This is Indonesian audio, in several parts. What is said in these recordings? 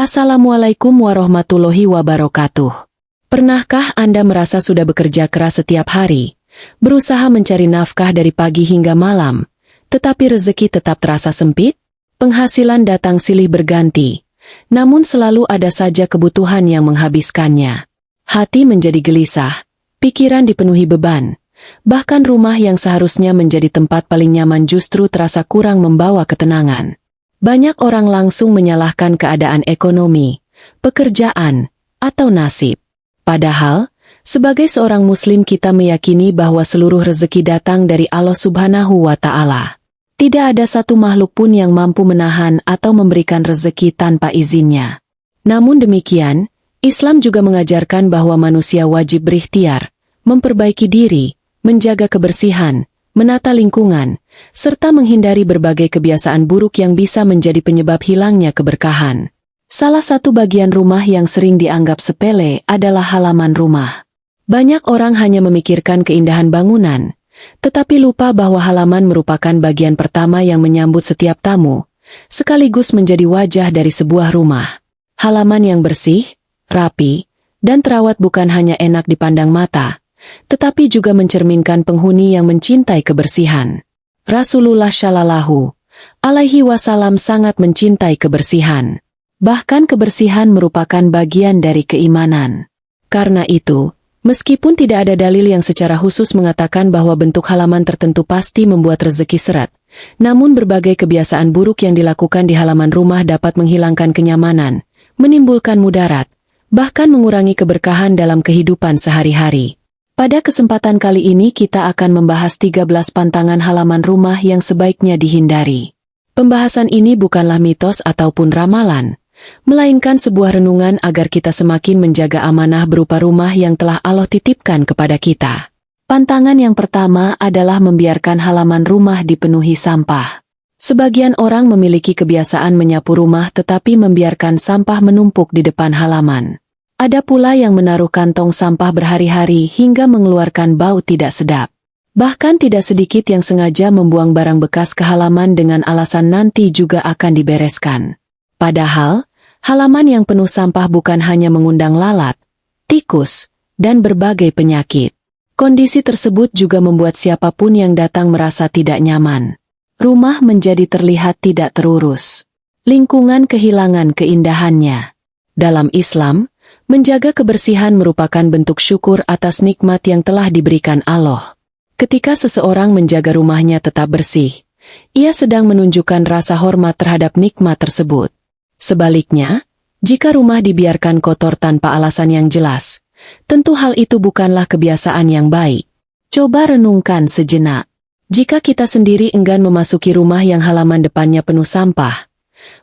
Assalamualaikum warahmatullahi wabarakatuh. Pernahkah Anda merasa sudah bekerja keras setiap hari, berusaha mencari nafkah dari pagi hingga malam, tetapi rezeki tetap terasa sempit? Penghasilan datang silih berganti, namun selalu ada saja kebutuhan yang menghabiskannya. Hati menjadi gelisah, pikiran dipenuhi beban, bahkan rumah yang seharusnya menjadi tempat paling nyaman justru terasa kurang membawa ketenangan. Banyak orang langsung menyalahkan keadaan ekonomi, pekerjaan, atau nasib. Padahal, sebagai seorang muslim kita meyakini bahwa seluruh rezeki datang dari Allah Subhanahu wa Ta'ala. Tidak ada satu makhluk pun yang mampu menahan atau memberikan rezeki tanpa izinnya. Namun demikian, Islam juga mengajarkan bahwa manusia wajib berikhtiar, memperbaiki diri, menjaga kebersihan, menata lingkungan, serta menghindari berbagai kebiasaan buruk yang bisa menjadi penyebab hilangnya keberkahan. Salah satu bagian rumah yang sering dianggap sepele adalah halaman rumah. Banyak orang hanya memikirkan keindahan bangunan, tetapi lupa bahwa halaman merupakan bagian pertama yang menyambut setiap tamu, sekaligus menjadi wajah dari sebuah rumah. Halaman yang bersih, rapi, dan terawat bukan hanya enak dipandang mata, tetapi juga mencerminkan penghuni yang mencintai kebersihan. Rasulullah Shallallahu Alaihi Wasallam sangat mencintai kebersihan. Bahkan kebersihan merupakan bagian dari keimanan. Karena itu, meskipun tidak ada dalil yang secara khusus mengatakan bahwa bentuk halaman tertentu pasti membuat rezeki seret, namun berbagai kebiasaan buruk yang dilakukan di halaman rumah dapat menghilangkan kenyamanan, menimbulkan mudarat, bahkan mengurangi keberkahan dalam kehidupan sehari-hari. Pada kesempatan kali ini kita akan membahas 13 pantangan halaman rumah yang sebaiknya dihindari. Pembahasan ini bukanlah mitos ataupun ramalan, melainkan sebuah renungan agar kita semakin menjaga amanah berupa rumah yang telah Allah titipkan kepada kita. Pantangan yang pertama adalah membiarkan halaman rumah dipenuhi sampah. Sebagian orang memiliki kebiasaan menyapu rumah tetapi membiarkan sampah menumpuk di depan halaman. Ada pula yang menaruh kantong sampah berhari-hari hingga mengeluarkan bau tidak sedap. Bahkan tidak sedikit yang sengaja membuang barang bekas ke halaman dengan alasan nanti juga akan dibereskan. Padahal, halaman yang penuh sampah bukan hanya mengundang lalat, tikus, dan berbagai penyakit. Kondisi tersebut juga membuat siapapun yang datang merasa tidak nyaman. Rumah menjadi terlihat tidak terurus. Lingkungan kehilangan keindahannya. Dalam Islam, menjaga kebersihan merupakan bentuk syukur atas nikmat yang telah diberikan Allah. Ketika seseorang menjaga rumahnya tetap bersih, ia sedang menunjukkan rasa hormat terhadap nikmat tersebut. Sebaliknya, jika rumah dibiarkan kotor tanpa alasan yang jelas, tentu hal itu bukanlah kebiasaan yang baik. Coba renungkan sejenak. Jika kita sendiri enggan memasuki rumah yang halaman depannya penuh sampah,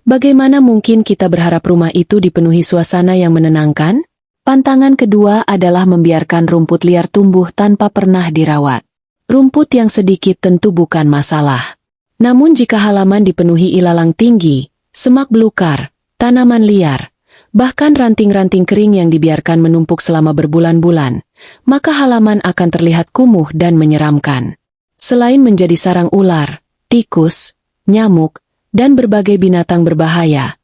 bagaimana mungkin kita berharap rumah itu dipenuhi suasana yang menenangkan? Pantangan kedua adalah membiarkan rumput liar tumbuh tanpa pernah dirawat. Rumput yang sedikit tentu bukan masalah. Namun jika halaman dipenuhi ilalang tinggi, semak belukar, tanaman liar, bahkan ranting-ranting kering yang dibiarkan menumpuk selama berbulan-bulan, maka halaman akan terlihat kumuh dan menyeramkan. Selain menjadi sarang ular, tikus, nyamuk, dan berbagai binatang berbahaya,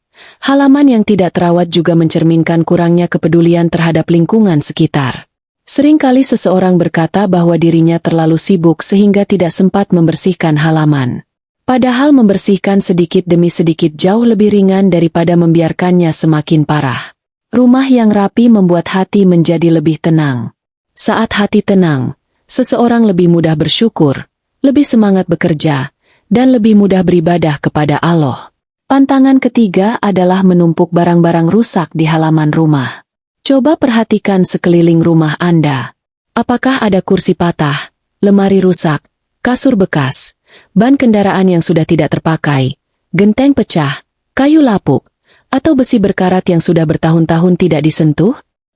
halaman yang tidak terawat juga mencerminkan kurangnya kepedulian terhadap lingkungan sekitar. Seringkali seseorang berkata bahwa dirinya terlalu sibuk sehingga tidak sempat membersihkan halaman. Padahal membersihkan sedikit demi sedikit jauh lebih ringan daripada membiarkannya semakin parah. Rumah yang rapi membuat hati menjadi lebih tenang. Saat hati tenang, seseorang lebih mudah bersyukur, lebih semangat bekerja, dan lebih mudah beribadah kepada Allah. Pantangan ketiga adalah menumpuk barang-barang rusak di halaman rumah. Coba perhatikan sekeliling rumah Anda. Apakah ada kursi patah, lemari rusak, kasur bekas, ban kendaraan yang sudah tidak terpakai, genteng pecah, kayu lapuk, atau besi berkarat yang sudah bertahun-tahun tidak disentuh?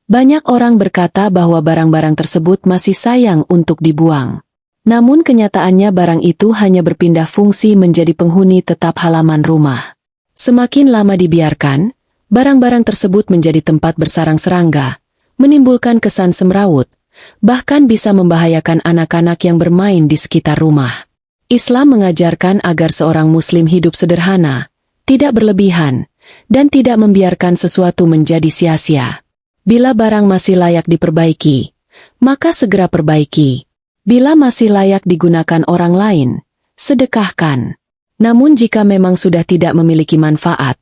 Banyak orang berkata bahwa barang-barang tersebut masih sayang untuk dibuang. Namun kenyataannya barang itu hanya berpindah fungsi menjadi penghuni tetap halaman rumah. Semakin lama dibiarkan, barang-barang tersebut menjadi tempat bersarang serangga, menimbulkan kesan semrawut, bahkan bisa membahayakan anak-anak yang bermain di sekitar rumah. Islam mengajarkan agar seorang muslim hidup sederhana, tidak berlebihan, dan tidak membiarkan sesuatu menjadi sia-sia. Bila barang masih layak diperbaiki, maka segera perbaiki. Bila masih layak digunakan orang lain, sedekahkan. Namun jika memang sudah tidak memiliki manfaat,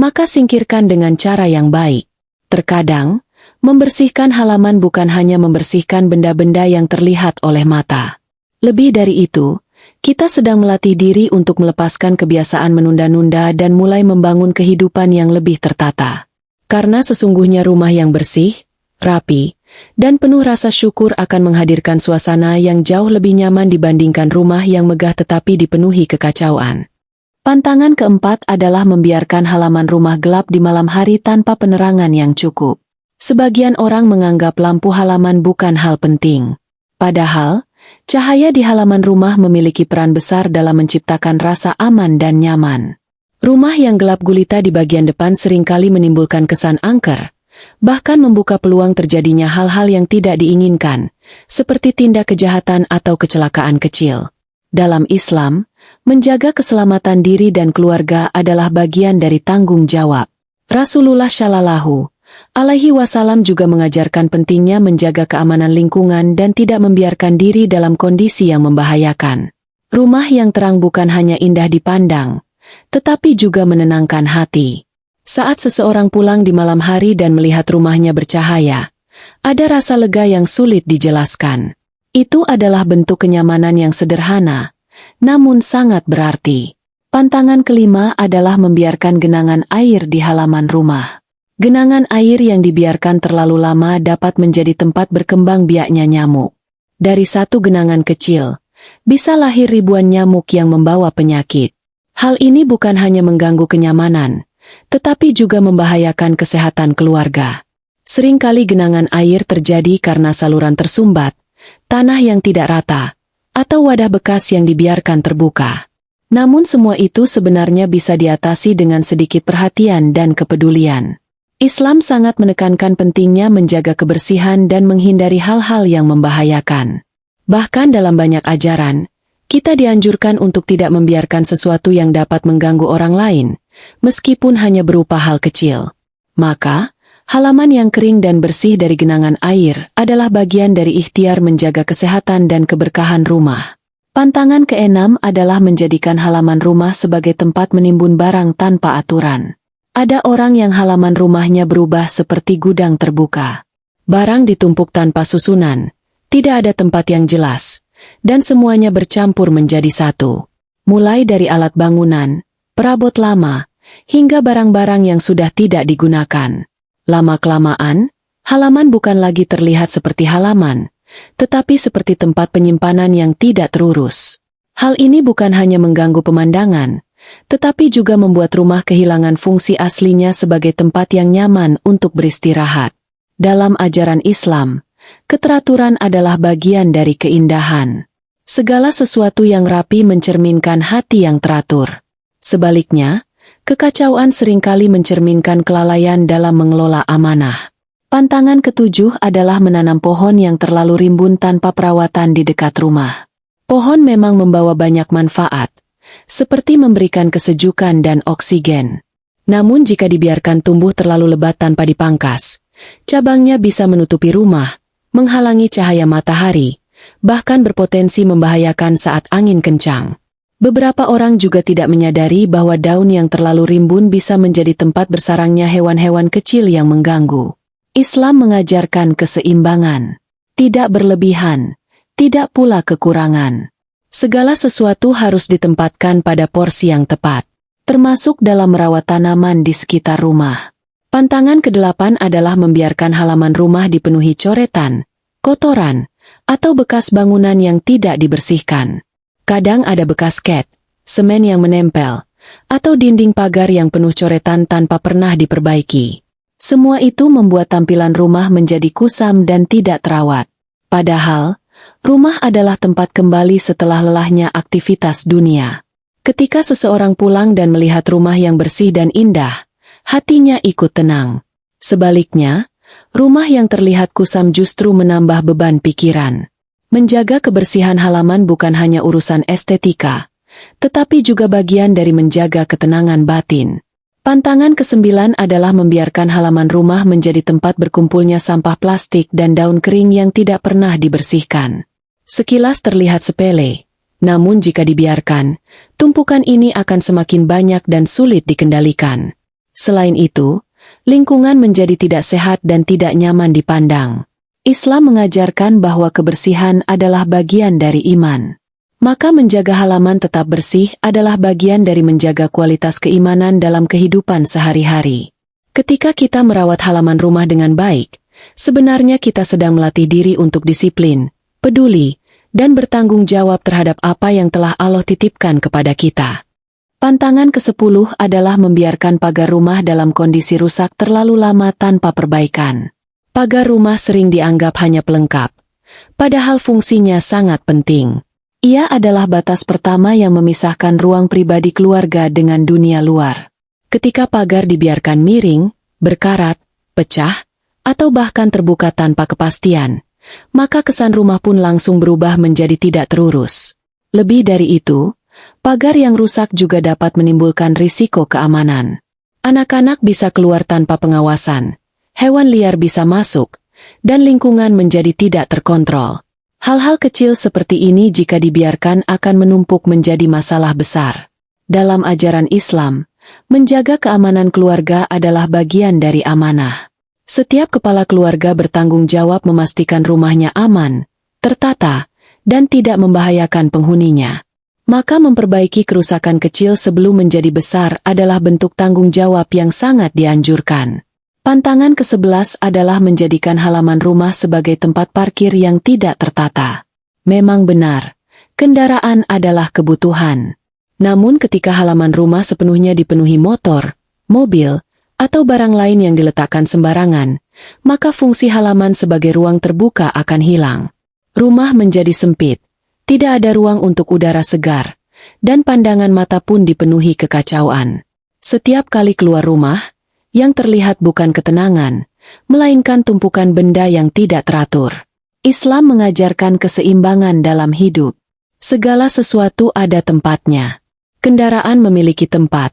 maka singkirkan dengan cara yang baik. Terkadang, membersihkan halaman bukan hanya membersihkan benda-benda yang terlihat oleh mata. Lebih dari itu, kita sedang melatih diri untuk melepaskan kebiasaan menunda-nunda dan mulai membangun kehidupan yang lebih tertata. Karena sesungguhnya rumah yang bersih, rapi, dan penuh rasa syukur akan menghadirkan suasana yang jauh lebih nyaman dibandingkan rumah yang megah tetapi dipenuhi kekacauan. Pantangan keempat adalah membiarkan halaman rumah gelap di malam hari tanpa penerangan yang cukup. Sebagian orang menganggap lampu halaman bukan hal penting. Padahal, cahaya di halaman rumah memiliki peran besar dalam menciptakan rasa aman dan nyaman. Rumah yang gelap gulita di bagian depan seringkali menimbulkan kesan angker, bahkan membuka peluang terjadinya hal-hal yang tidak diinginkan, seperti tindak kejahatan atau kecelakaan kecil. Dalam Islam, menjaga keselamatan diri dan keluarga adalah bagian dari tanggung jawab. Rasulullah Shallallahu Alaihi Wasallam juga mengajarkan pentingnya menjaga keamanan lingkungan dan tidak membiarkan diri dalam kondisi yang membahayakan. Rumah yang terang bukan hanya indah dipandang, tetapi juga menenangkan hati. Saat seseorang pulang di malam hari dan melihat rumahnya bercahaya, ada rasa lega yang sulit dijelaskan. Itu adalah bentuk kenyamanan yang sederhana, namun sangat berarti. Pantangan kelima adalah membiarkan genangan air di halaman rumah. Genangan air yang dibiarkan terlalu lama dapat menjadi tempat berkembang biaknya nyamuk. Dari satu genangan kecil, bisa lahir ribuan nyamuk yang membawa penyakit. Hal ini bukan hanya mengganggu kenyamanan, tetapi juga membahayakan kesehatan keluarga. Seringkali genangan air terjadi karena saluran tersumbat, tanah yang tidak rata, atau wadah bekas yang dibiarkan terbuka. Namun semua itu sebenarnya bisa diatasi dengan sedikit perhatian dan kepedulian. Islam sangat menekankan pentingnya menjaga kebersihan dan menghindari hal-hal yang membahayakan. Bahkan dalam banyak ajaran, kita dianjurkan untuk tidak membiarkan sesuatu yang dapat mengganggu orang lain, meskipun hanya berupa hal kecil. Maka, halaman yang kering dan bersih dari genangan air adalah bagian dari ikhtiar menjaga kesehatan dan keberkahan rumah. Pantangan keenam adalah menjadikan halaman rumah sebagai tempat menimbun barang tanpa aturan. Ada orang yang halaman rumahnya berubah seperti gudang terbuka. Barang ditumpuk tanpa susunan, tidak ada tempat yang jelas, dan semuanya bercampur menjadi satu. Mulai dari alat bangunan, perabot lama, hingga barang-barang yang sudah tidak digunakan. Lama-kelamaan, halaman bukan lagi terlihat seperti halaman, tetapi seperti tempat penyimpanan yang tidak terurus. Hal ini bukan hanya mengganggu pemandangan, tetapi juga membuat rumah kehilangan fungsi aslinya sebagai tempat yang nyaman untuk beristirahat. Dalam ajaran Islam, keteraturan adalah bagian dari keindahan. Segala sesuatu yang rapi mencerminkan hati yang teratur. Sebaliknya, kekacauan seringkali mencerminkan kelalaian dalam mengelola amanah. Pantangan ketujuh adalah menanam pohon yang terlalu rimbun tanpa perawatan di dekat rumah. Pohon memang membawa banyak manfaat, seperti memberikan kesejukan dan oksigen. Namun jika dibiarkan tumbuh terlalu lebat tanpa dipangkas, cabangnya bisa menutupi rumah, menghalangi cahaya matahari, bahkan berpotensi membahayakan saat angin kencang. Beberapa orang juga tidak menyadari bahwa daun yang terlalu rimbun bisa menjadi tempat bersarangnya hewan-hewan kecil yang mengganggu. Islam mengajarkan keseimbangan, tidak berlebihan, tidak pula kekurangan. Segala sesuatu harus ditempatkan pada porsi yang tepat, termasuk dalam merawat tanaman di sekitar rumah. Pantangan kedelapan adalah membiarkan halaman rumah dipenuhi coretan, kotoran, atau bekas bangunan yang tidak dibersihkan. Kadang ada bekas cat, semen yang menempel, atau dinding pagar yang penuh coretan tanpa pernah diperbaiki. Semua itu membuat tampilan rumah menjadi kusam dan tidak terawat. Padahal, rumah adalah tempat kembali setelah lelahnya aktivitas dunia. Ketika seseorang pulang dan melihat rumah yang bersih dan indah, hatinya ikut tenang. Sebaliknya, rumah yang terlihat kusam justru menambah beban pikiran. Menjaga kebersihan halaman bukan hanya urusan estetika, tetapi juga bagian dari menjaga ketenangan batin. Pantangan ke-9 adalah membiarkan halaman rumah menjadi tempat berkumpulnya sampah plastik dan daun kering yang tidak pernah dibersihkan. Sekilas terlihat sepele, namun jika dibiarkan, tumpukan ini akan semakin banyak dan sulit dikendalikan. Selain itu, lingkungan menjadi tidak sehat dan tidak nyaman dipandang. Islam mengajarkan bahwa kebersihan adalah bagian dari iman. Maka menjaga halaman tetap bersih adalah bagian dari menjaga kualitas keimanan dalam kehidupan sehari-hari. Ketika kita merawat halaman rumah dengan baik, sebenarnya kita sedang melatih diri untuk disiplin, peduli, dan bertanggung jawab terhadap apa yang telah Allah titipkan kepada kita. Pantangan ke-10 adalah membiarkan pagar rumah dalam kondisi rusak terlalu lama tanpa perbaikan. Pagar rumah sering dianggap hanya pelengkap, padahal fungsinya sangat penting. Ia adalah batas pertama yang memisahkan ruang pribadi keluarga dengan dunia luar. Ketika pagar dibiarkan miring, berkarat, pecah, atau bahkan terbuka tanpa kepastian, maka kesan rumah pun langsung berubah menjadi tidak terurus. Lebih dari itu, pagar yang rusak juga dapat menimbulkan risiko keamanan. Anak-anak bisa keluar tanpa pengawasan, hewan liar bisa masuk, dan lingkungan menjadi tidak terkontrol. Hal-hal kecil seperti ini jika dibiarkan akan menumpuk menjadi masalah besar. Dalam ajaran Islam, menjaga keamanan keluarga adalah bagian dari amanah. Setiap kepala keluarga bertanggung jawab memastikan rumahnya aman, tertata, dan tidak membahayakan penghuninya. Maka memperbaiki kerusakan kecil sebelum menjadi besar adalah bentuk tanggung jawab yang sangat dianjurkan. Pantangan ke-11 adalah menjadikan halaman rumah sebagai tempat parkir yang tidak tertata. Memang benar, kendaraan adalah kebutuhan. Namun ketika halaman rumah sepenuhnya dipenuhi motor, mobil, atau barang lain yang diletakkan sembarangan, maka fungsi halaman sebagai ruang terbuka akan hilang. Rumah menjadi sempit, tidak ada ruang untuk udara segar, dan pandangan mata pun dipenuhi kekacauan. Setiap kali keluar rumah, yang terlihat bukan ketenangan, melainkan tumpukan benda yang tidak teratur. Islam mengajarkan keseimbangan dalam hidup. Segala sesuatu ada tempatnya. Kendaraan memiliki tempat,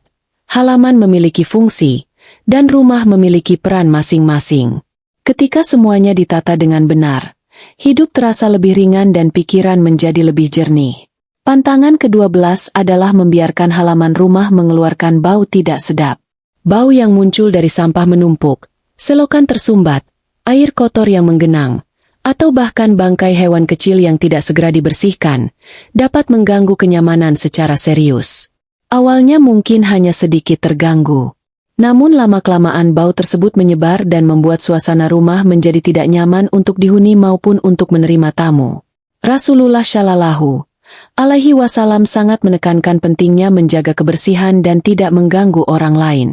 halaman memiliki fungsi, dan rumah memiliki peran masing-masing. Ketika semuanya ditata dengan benar, hidup terasa lebih ringan dan pikiran menjadi lebih jernih. Pantangan ke-12 adalah membiarkan halaman rumah mengeluarkan bau tidak sedap. Bau yang muncul dari sampah menumpuk, selokan tersumbat, air kotor yang menggenang, atau bahkan bangkai hewan kecil yang tidak segera dibersihkan, dapat mengganggu kenyamanan secara serius. Awalnya mungkin hanya sedikit terganggu. Namun lama-kelamaan bau tersebut menyebar dan membuat suasana rumah menjadi tidak nyaman untuk dihuni maupun untuk menerima tamu. Rasulullah Shallallahu Alaihi Wasallam sangat menekankan pentingnya menjaga kebersihan dan tidak mengganggu orang lain.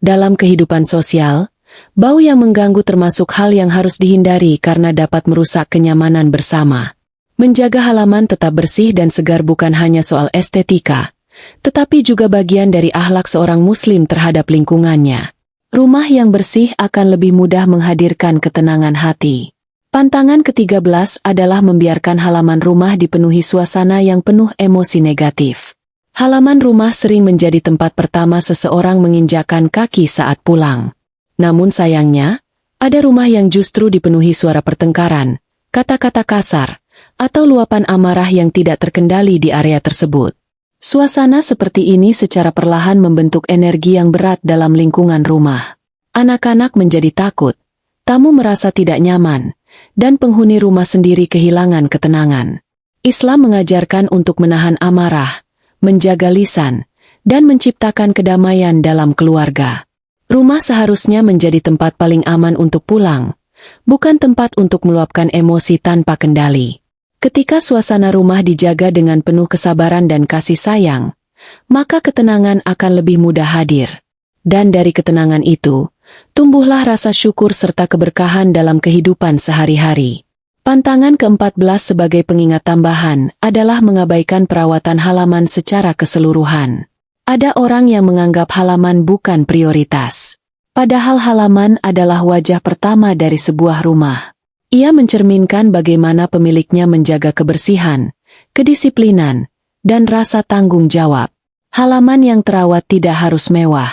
Dalam kehidupan sosial, bau yang mengganggu termasuk hal yang harus dihindari karena dapat merusak kenyamanan bersama. Menjaga halaman tetap bersih dan segar bukan hanya soal estetika, tetapi juga bagian dari akhlak seorang muslim terhadap lingkungannya. Rumah yang bersih akan lebih mudah menghadirkan ketenangan hati. Pantangan ke-13 adalah membiarkan halaman rumah dipenuhi suasana yang penuh emosi negatif. Halaman rumah sering menjadi tempat pertama seseorang menginjakkan kaki saat pulang. Namun sayangnya, ada rumah yang justru dipenuhi suara pertengkaran, kata-kata kasar, atau luapan amarah yang tidak terkendali di area tersebut. Suasana seperti ini secara perlahan membentuk energi yang berat dalam lingkungan rumah. Anak-anak menjadi takut, tamu merasa tidak nyaman, dan penghuni rumah sendiri kehilangan ketenangan. Islam mengajarkan untuk menahan amarah, menjaga lisan, dan menciptakan kedamaian dalam keluarga. Rumah seharusnya menjadi tempat paling aman untuk pulang, bukan tempat untuk meluapkan emosi tanpa kendali. Ketika suasana rumah dijaga dengan penuh kesabaran dan kasih sayang, maka ketenangan akan lebih mudah hadir. Dan dari ketenangan itu, tumbuhlah rasa syukur serta keberkahan dalam kehidupan sehari-hari. Pantangan ke-14 sebagai pengingat tambahan adalah mengabaikan perawatan halaman secara keseluruhan. Ada orang yang menganggap halaman bukan prioritas. Padahal halaman adalah wajah pertama dari sebuah rumah. Ia mencerminkan bagaimana pemiliknya menjaga kebersihan, kedisiplinan, dan rasa tanggung jawab. Halaman yang terawat tidak harus mewah.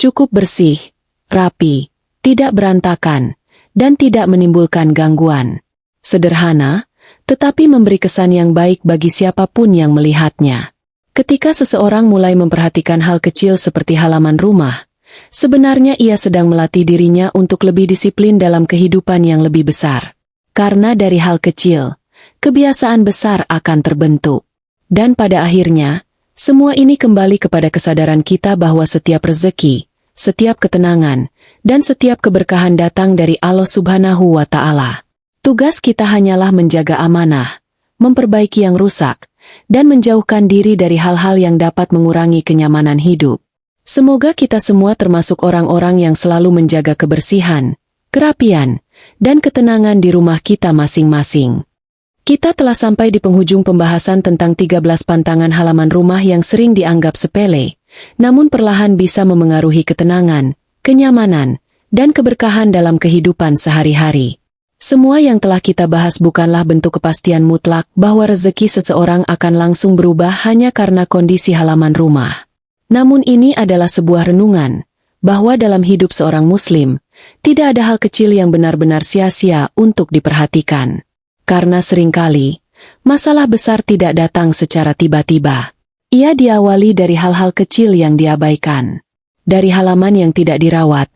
Cukup bersih, rapi, tidak berantakan, dan tidak menimbulkan gangguan. Sederhana, tetapi memberi kesan yang baik bagi siapapun yang melihatnya. Ketika seseorang mulai memperhatikan hal kecil seperti halaman rumah, sebenarnya ia sedang melatih dirinya untuk lebih disiplin dalam kehidupan yang lebih besar. Karena dari hal kecil, kebiasaan besar akan terbentuk. Dan pada akhirnya, semua ini kembali kepada kesadaran kita bahwa setiap rezeki, setiap ketenangan, dan setiap keberkahan datang dari Allah Subhanahu wa Ta'ala. Tugas kita hanyalah menjaga amanah, memperbaiki yang rusak, dan menjauhkan diri dari hal-hal yang dapat mengurangi kenyamanan hidup. Semoga kita semua termasuk orang-orang yang selalu menjaga kebersihan, kerapian, dan ketenangan di rumah kita masing-masing. Kita telah sampai di penghujung pembahasan tentang 13 pantangan halaman rumah yang sering dianggap sepele, namun perlahan bisa memengaruhi ketenangan, kenyamanan, dan keberkahan dalam kehidupan sehari-hari. Semua yang telah kita bahas bukanlah bentuk kepastian mutlak bahwa rezeki seseorang akan langsung berubah hanya karena kondisi halaman rumah. Namun ini adalah sebuah renungan, bahwa dalam hidup seorang Muslim, tidak ada hal kecil yang benar-benar sia-sia untuk diperhatikan. Karena seringkali, masalah besar tidak datang secara tiba-tiba. Ia diawali dari hal-hal kecil yang diabaikan. Dari halaman yang tidak dirawat,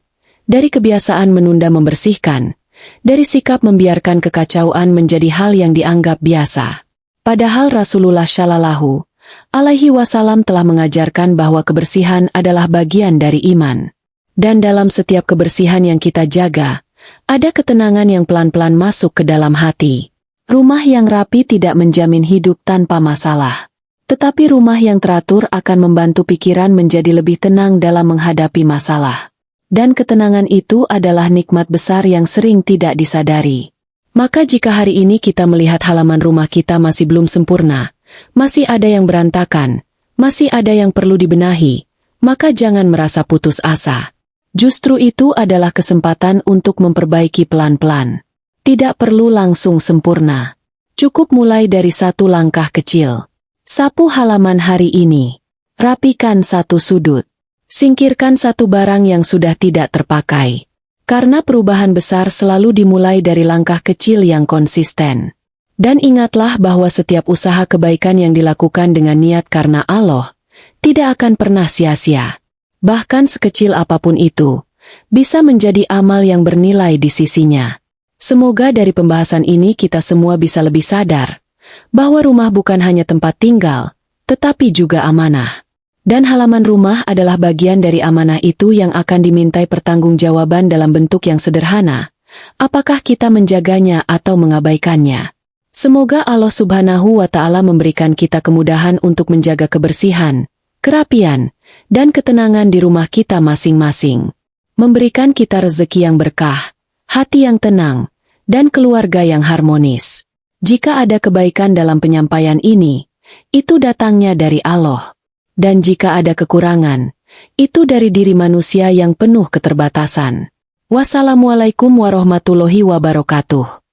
dari kebiasaan menunda membersihkan, dari sikap membiarkan kekacauan menjadi hal yang dianggap biasa. Padahal Rasulullah Shallallahu Alaihi Wasallam telah mengajarkan bahwa kebersihan adalah bagian dari iman. Dan dalam setiap kebersihan yang kita jaga, ada ketenangan yang pelan-pelan masuk ke dalam hati. Rumah yang rapi tidak menjamin hidup tanpa masalah. Tetapi rumah yang teratur akan membantu pikiran menjadi lebih tenang dalam menghadapi masalah. Dan ketenangan itu adalah nikmat besar yang sering tidak disadari. Maka jika hari ini kita melihat halaman rumah kita masih belum sempurna, masih ada yang berantakan, masih ada yang perlu dibenahi, maka jangan merasa putus asa. Justru itu adalah kesempatan untuk memperbaiki pelan-pelan. Tidak perlu langsung sempurna. Cukup mulai dari satu langkah kecil. Sapu halaman hari ini. Rapikan satu sudut. Singkirkan satu barang yang sudah tidak terpakai. Karena perubahan besar selalu dimulai dari langkah kecil yang konsisten. Dan ingatlah bahwa setiap usaha kebaikan yang dilakukan dengan niat karena Allah, tidak akan pernah sia-sia. Bahkan sekecil apapun itu, bisa menjadi amal yang bernilai di sisinya. Semoga dari pembahasan ini kita semua bisa lebih sadar, bahwa rumah bukan hanya tempat tinggal, tetapi juga amanah. Dan halaman rumah adalah bagian dari amanah itu yang akan dimintai pertanggungjawaban dalam bentuk yang sederhana. Apakah kita menjaganya atau mengabaikannya? Semoga Allah Subhanahu wa Ta'ala memberikan kita kemudahan untuk menjaga kebersihan, kerapian, dan ketenangan di rumah kita masing-masing. Memberikan kita rezeki yang berkah, hati yang tenang, dan keluarga yang harmonis. Jika ada kebaikan dalam penyampaian ini, itu datangnya dari Allah. Dan jika ada kekurangan, itu dari diri manusia yang penuh keterbatasan. Wassalamualaikum warahmatullahi wabarakatuh.